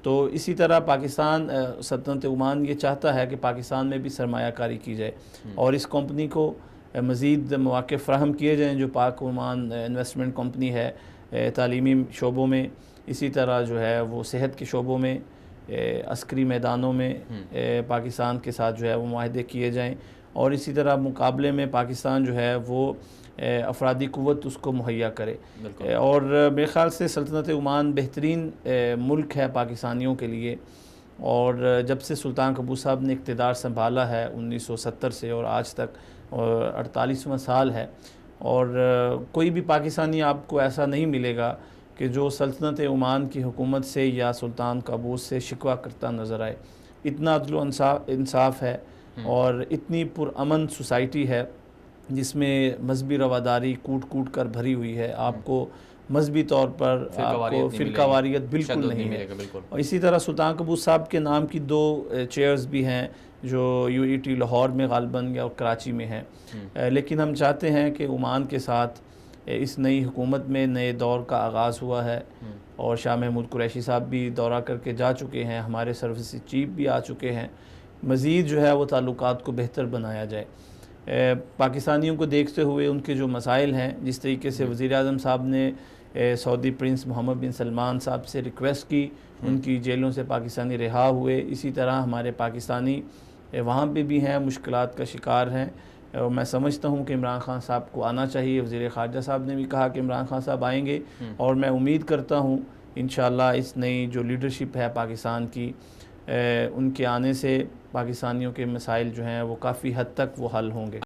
तो इसी तरह पाकिस्तान सल्तनत ओमान ये चाहता है कि पाकिस्तान में भी सरमायाकारी की जाए और इस कंपनी को मज़ीद मौक़े फ़राहम किए जाएँ। जो पाक ओमान इन्वेस्टमेंट कंपनी है तालीमी शोबों में, इसी तरह जो है वो सेहत के शोबों में, अस्करी मैदानों में पाकिस्तान के साथ जो है वो मुआहदे किए जाएँ और इसी तरह मुकाबले में पाकिस्तान जो है वो अफरादी क़ुव्वत उसको मुहैया करे। और मेरे ख़्याल से सल्तनत ओमान बेहतरीन मुल्क है पाकिस्तानियों के लिए। और जब से सुल्तान क़बूस साहब ने इक़्तिदार संभाला है 1970 से और आज तक 48वां साल है, और कोई भी पाकिस्तानी आपको ऐसा नहीं मिलेगा कि जो सल्तनत ओमान की हुकूमत से या सुल्तान क़बूस से शिकवा करता नज़र आए। इतना अदल इंसाफ है और इतनी पुरअमन सोसाइटी है जिसमें मजहबी रवादारी कूट कूट कर भरी हुई है। आपको मजहबी तौर पर आपको फ़िरकावारियत बिल्कुल नहीं है। और इसी तरह सुल्तान क़बूस साहब के नाम की 2 चेयर्स भी हैं जो UET लाहौर में ग़ालिबन या कराची में हैं। लेकिन हम चाहते हैं कि ओमान के साथ इस नई हुकूमत में नए दौर का आगाज़ हुआ है और शाह महमूद कुरैशी साहब भी दौरा करके जा चुके हैं, हमारे सर्विस चीफ भी आ चुके हैं। मज़ीद जो है वो ताल्लुकात को बेहतर बनाया जाए। पाकिस्तानियों को देखते हुए उनके जो मसाइल हैं, जिस तरीके से वज़ीर आज़म साहब ने सऊदी प्रिंस मोहम्मद बिन सलमान साहब से रिक्वेस्ट की, उनकी जेलों से पाकिस्तानी रिहा हुए, इसी तरह हमारे पाकिस्तानी वहाँ पे भी हैं, मुश्किलात का शिकार हैं। और मैं समझता हूँ कि इमरान खान साहब को आना चाहिए। वज़ीर ख़ारजा साहब ने भी कहा कि इमरान खान साहब आएंगे और मैं उम्मीद करता हूँ इंशाअल्लाह इस नई जो लीडरशिप है पाकिस्तान की, उनके आने से पाकिस्तानियों के मसाइल जो हैं वो काफ़ी हद तक वो हल होंगे।